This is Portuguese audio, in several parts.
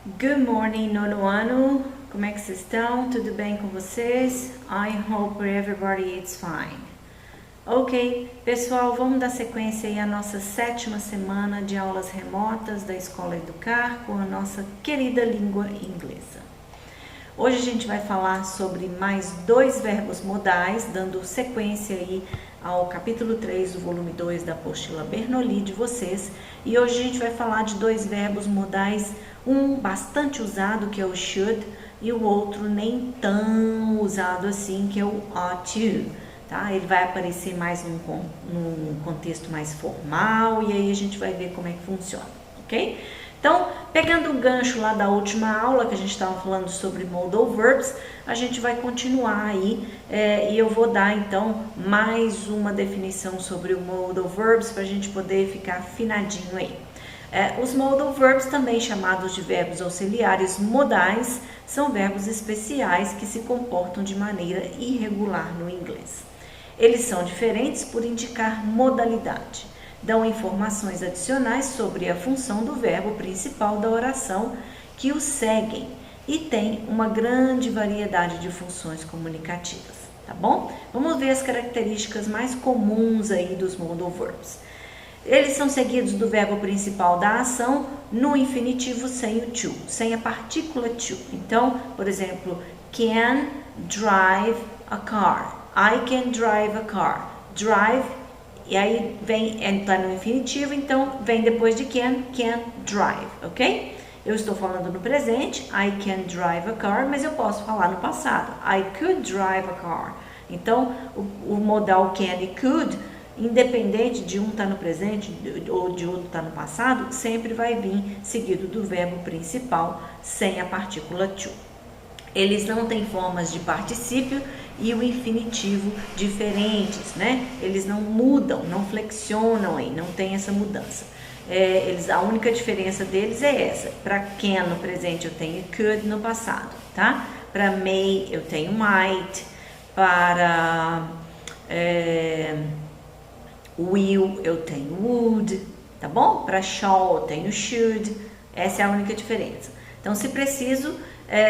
Good morning, nono ano. Como é que vocês estão? Tudo bem com vocês? I hope everybody is fine. Ok, pessoal, vamos dar sequência aí à nossa 7ª semana de aulas remotas da Escola Educar com a nossa querida língua inglesa. Hoje a gente vai falar sobre mais 2 verbos modais, dando sequência aí ao capítulo 3 do volume 2 da apostila Bernoulli de vocês. E hoje a gente vai falar de 2 verbos modais, um bastante usado, que é o should, e o outro nem tão usado assim, que é o ought to. Tá? Ele vai aparecer mais num contexto mais formal, e aí a gente vai ver como é que funciona, ok? Então, pegando o gancho lá da última aula, que a gente estava falando sobre modal verbs, a gente vai continuar aí, e eu vou dar então mais uma definição sobre o modal verbs para a gente poder ficar afinadinho aí. Os modal verbs, também chamados de verbos auxiliares modais, são verbos especiais que se comportam de maneira irregular no inglês. Eles são diferentes por indicar modalidade. Dão informações adicionais sobre a função do verbo principal da oração que o seguem e tem uma grande variedade de funções comunicativas, tá bom? Vamos ver as características mais comuns aí dos modal verbs. Eles são seguidos do verbo principal da ação no infinitivo sem o to, sem a partícula to. Então, por exemplo, can drive a car. I can drive a car. Drive, e aí vem, está no infinitivo, então vem depois de can drive, ok? Eu estou falando no presente, I can drive a car, mas eu posso falar no passado, I could drive a car. Então, o modal can e could, independente de um estar no presente ou de outro estar no passado, sempre vai vir seguido do verbo principal, sem a partícula to. Eles não têm formas de particípio e o infinitivo diferentes, né? Eles não mudam, não flexionam aí, não tem essa mudança. A única diferença deles é essa. Para can no presente eu tenho could no passado, tá? Para may eu tenho might. Para will eu tenho would, tá bom? Para shall eu tenho should. Essa é a única diferença. Então, se preciso,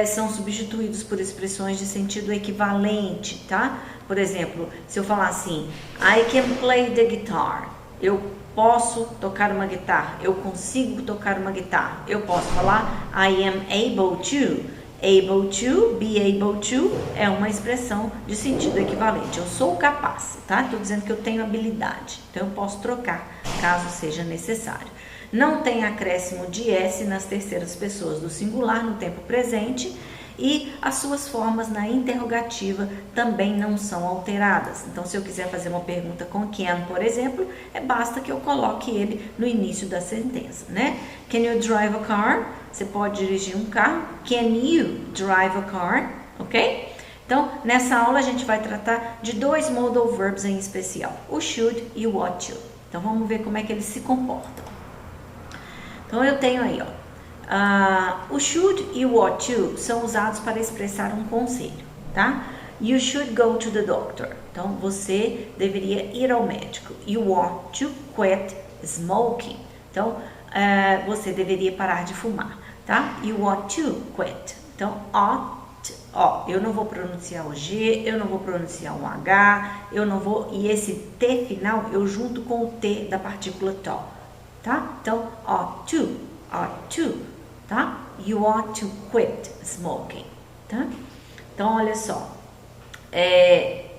são substituídos por expressões de sentido equivalente, tá? Por exemplo, se eu falar assim, I can play the guitar, eu posso tocar uma guitarra, eu consigo tocar uma guitarra. Eu posso falar I am able to. Able to, be able to, é uma expressão de sentido equivalente. Eu sou capaz, tá? Estou dizendo que eu tenho habilidade, então eu posso trocar, caso seja necessário. Não tem acréscimo de S nas terceiras pessoas do singular no tempo presente e as suas formas na interrogativa também não são alteradas. Então, se eu quiser fazer uma pergunta com can, por exemplo, basta que eu coloque ele no início da sentença, né? Can you drive a car? Você pode dirigir um carro. Can you drive a car? Ok? Então, nessa aula a gente vai tratar de 2 modal verbs em especial, o should e o ought to. Então, vamos ver como é que eles se comportam. Então, eu tenho aí, ó, o should e o ought to são usados para expressar um conselho, tá? You should go to the doctor. Então, você deveria ir ao médico. You ought to quit smoking. Então, você deveria parar de fumar, tá? You ought to quit. Então, ought, eu não vou pronunciar o G, eu não vou pronunciar o H, eu não vou, e esse T final eu junto com o T da partícula to. Tá? Então, ought to, tá? You ought to quit smoking, tá? Então, olha só,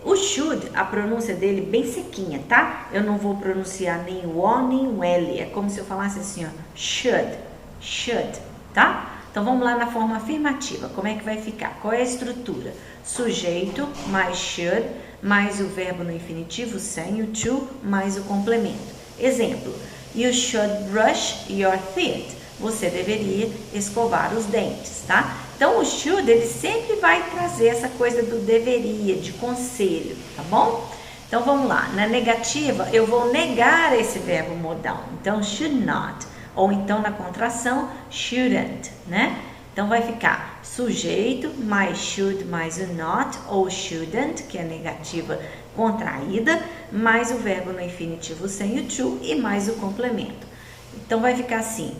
o should, a pronúncia dele bem sequinha, tá? Eu não vou pronunciar nem o O nem o L, é como se eu falasse assim, ó, should, tá? Então, vamos lá na forma afirmativa, como é que vai ficar? Qual é a estrutura? Sujeito mais should, mais o verbo no infinitivo sem o to, mais o complemento. Exemplo, you should brush your teeth. Você deveria escovar os dentes, tá? Então, o should, ele sempre vai trazer essa coisa do deveria, de conselho, tá bom? Então, vamos lá. Na negativa, eu vou negar esse verbo modal. Então, should not. Ou então, na contração, shouldn't, né? Então, vai ficar sujeito mais should mais o not, ou shouldn't, que é a negativa contraída, mais o verbo no infinitivo sem o to e mais o complemento. Então, vai ficar assim,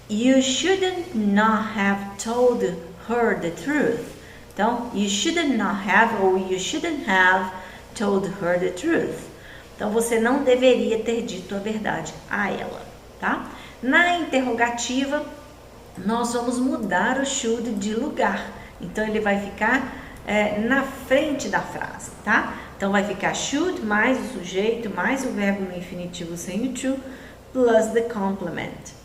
You shouldn't not have told her the truth. Então, you shouldn't not have ou you shouldn't have told her the truth. Então, você não deveria ter dito a verdade a ela, tá? Na interrogativa, nós vamos mudar o should de lugar. Então, ele vai ficar na frente da frase, tá? Então, vai ficar should mais o sujeito, mais o verbo no infinitivo sem o to, plus the complement.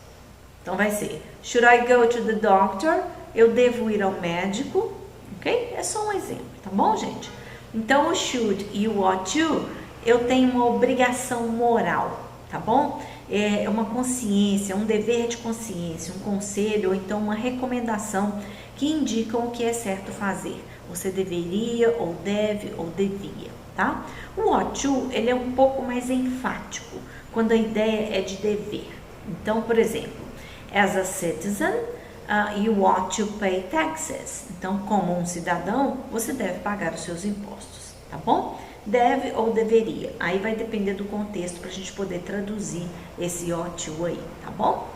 Então, vai ser, should I go to the doctor? Eu devo ir ao médico, ok? É só um exemplo, tá bom, gente? Então, o should e o ought to, eu tenho uma obrigação moral, tá bom? É uma consciência, um dever de consciência, um conselho ou então uma recomendação que indicam o que é certo fazer. Você deveria, ou deve, ou devia, tá? O ought to, ele é um pouco mais enfático, quando a ideia é de dever. Então, por exemplo, as a citizen, you ought to pay taxes. Então, como um cidadão, você deve pagar os seus impostos, tá bom? Deve ou deveria. Aí vai depender do contexto para a gente poder traduzir esse ought to aí, tá bom?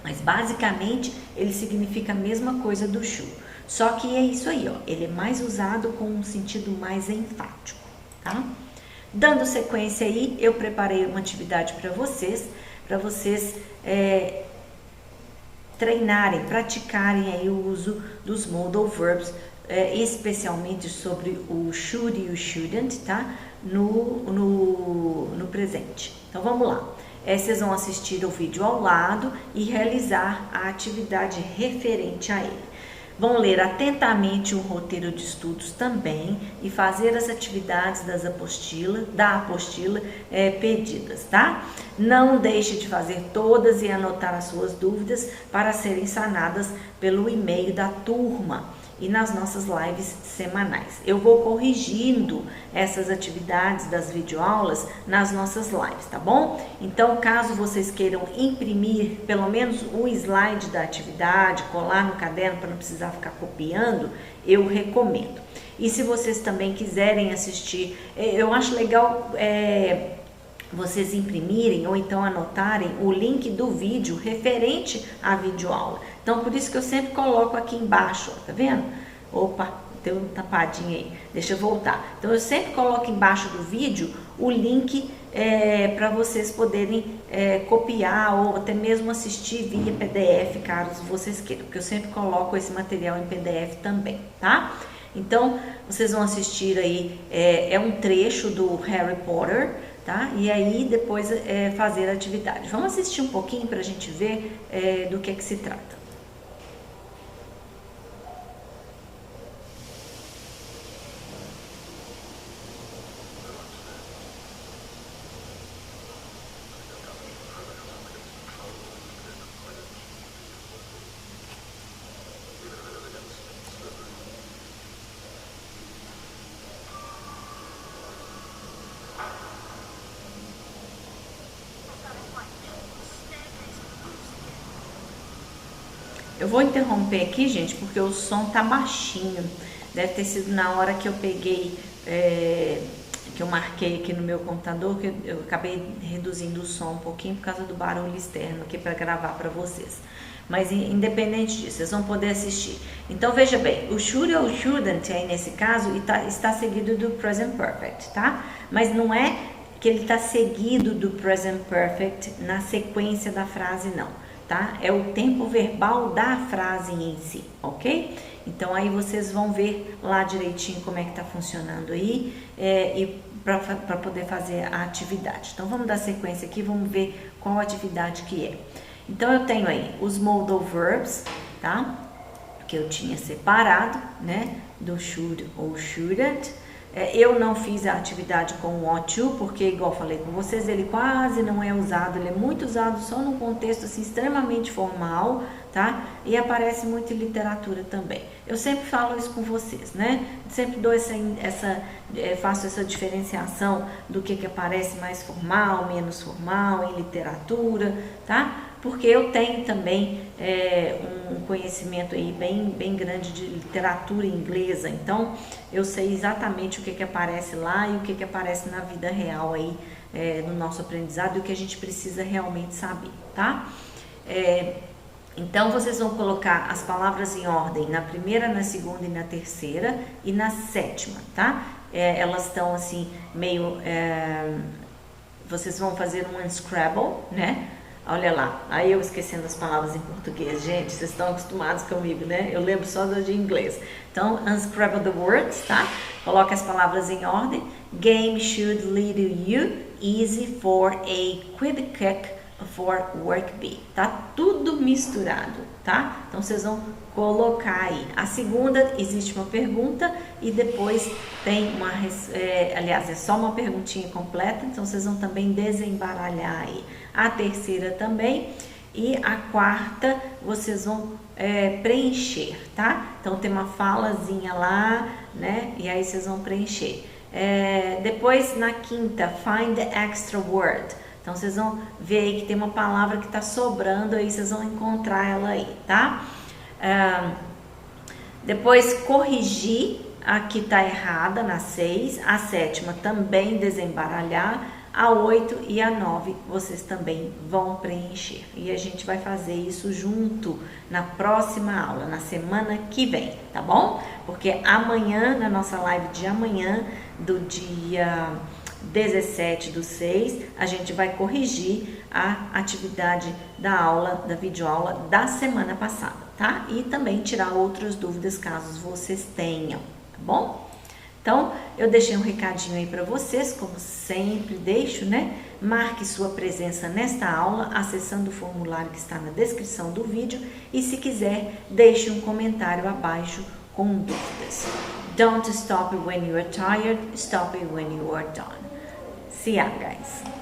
Mas basicamente ele significa a mesma coisa do should. Só que é isso aí, ó. Ele é mais usado com um sentido mais enfático, tá? Dando sequência aí, eu preparei uma atividade para vocês treinarem, praticarem aí o uso dos modal verbs, especialmente sobre o should e o shouldn't, tá? No presente. Então vamos lá. Vocês vão assistir o vídeo ao lado e realizar a atividade referente a ele. Vão ler atentamente o roteiro de estudos também e fazer as atividades da apostila pedidas, tá? Não deixe de fazer todas e anotar as suas dúvidas para serem sanadas pelo e-mail da turma e nas nossas lives semanais. Eu vou corrigindo essas atividades das videoaulas nas nossas lives, tá bom? Então, caso vocês queiram imprimir pelo menos um slide da atividade, colar no caderno para não precisar ficar copiando, eu recomendo. E se vocês também quiserem assistir, eu acho legal vocês imprimirem ou então anotarem o link do vídeo referente à videoaula. Então, por isso que eu sempre coloco aqui embaixo, ó, tá vendo? Opa, tem um tapadinho aí, deixa eu voltar. Então, eu sempre coloco embaixo do vídeo o link para vocês poderem copiar ou até mesmo assistir via PDF, caso vocês queiram, porque eu sempre coloco esse material em PDF também, tá? Então, vocês vão assistir aí, é um trecho do Harry Potter, tá? E aí depois fazer a atividade. Vamos assistir um pouquinho para a gente ver do que se trata. Eu vou interromper aqui, gente, porque o som tá baixinho. Deve ter sido na hora que eu peguei, que eu marquei aqui no meu computador, que eu acabei reduzindo o som um pouquinho por causa do barulho externo aqui para gravar para vocês. Mas independente disso, vocês vão poder assistir. Então veja bem, o should ou shouldn't aí nesse caso está seguido do present perfect, tá? Mas não é que ele está seguido do present perfect na sequência da frase, não. Tá? É o tempo verbal da frase em si, ok? Então aí vocês vão ver lá direitinho como é que tá funcionando aí e para poder fazer a atividade. Então vamos dar sequência aqui, vamos ver qual atividade que é. Então eu tenho aí os modal verbs, tá? Que eu tinha separado, né? Do should ou shouldn't. Eu não fiz a atividade com o ought to, porque igual falei com vocês, ele quase não é usado, ele é muito usado só num contexto assim extremamente formal, tá? E aparece muito em literatura também. Eu sempre falo isso com vocês, né? Sempre dou faço essa diferenciação do que aparece mais formal, menos formal em literatura, tá? Porque eu tenho também um conhecimento aí bem grande de literatura inglesa, então eu sei exatamente o que aparece lá e o que aparece na vida real aí no nosso aprendizado e o que a gente precisa realmente saber, tá? Então, vocês vão colocar as palavras em ordem na primeira, na segunda e na terceira e na sétima, tá? Elas estão assim, meio... vocês vão fazer um unscrabble, né? Olha lá, aí eu esquecendo as palavras em português. Gente, vocês estão acostumados comigo, né? Eu lembro só de inglês. Então, unscrabble the words, tá? Coloque as palavras em ordem. Game should lead you easy for a quick kick for work B, tá? Tudo misturado, tá? Então vocês vão colocar aí. A segunda, existe uma pergunta e depois tem uma, aliás, é só uma perguntinha completa, então vocês vão também desembaralhar aí. A terceira também e a quarta vocês vão preencher, tá? Então tem uma falazinha lá, né? E aí vocês vão preencher. Depois na quinta, find the extra word. Então, vocês vão ver aí que tem uma palavra que está sobrando, aí vocês vão encontrar ela aí, tá? Depois, corrigir a que está errada na 6, a sétima também desembaralhar, a 8 e a 9 vocês também vão preencher. E a gente vai fazer isso junto na próxima aula, na semana que vem, tá bom? Porque amanhã, na nossa live de amanhã, do dia 17/6, a gente vai corrigir a atividade da aula, da videoaula da semana passada, tá? E também tirar outras dúvidas caso vocês tenham, tá bom? Então, eu deixei um recadinho aí para vocês, como sempre deixo, né? Marque sua presença nesta aula acessando o formulário que está na descrição do vídeo e se quiser, deixe um comentário abaixo com dúvidas. Don't stop when you are tired, stop when you are done. See ya, guys.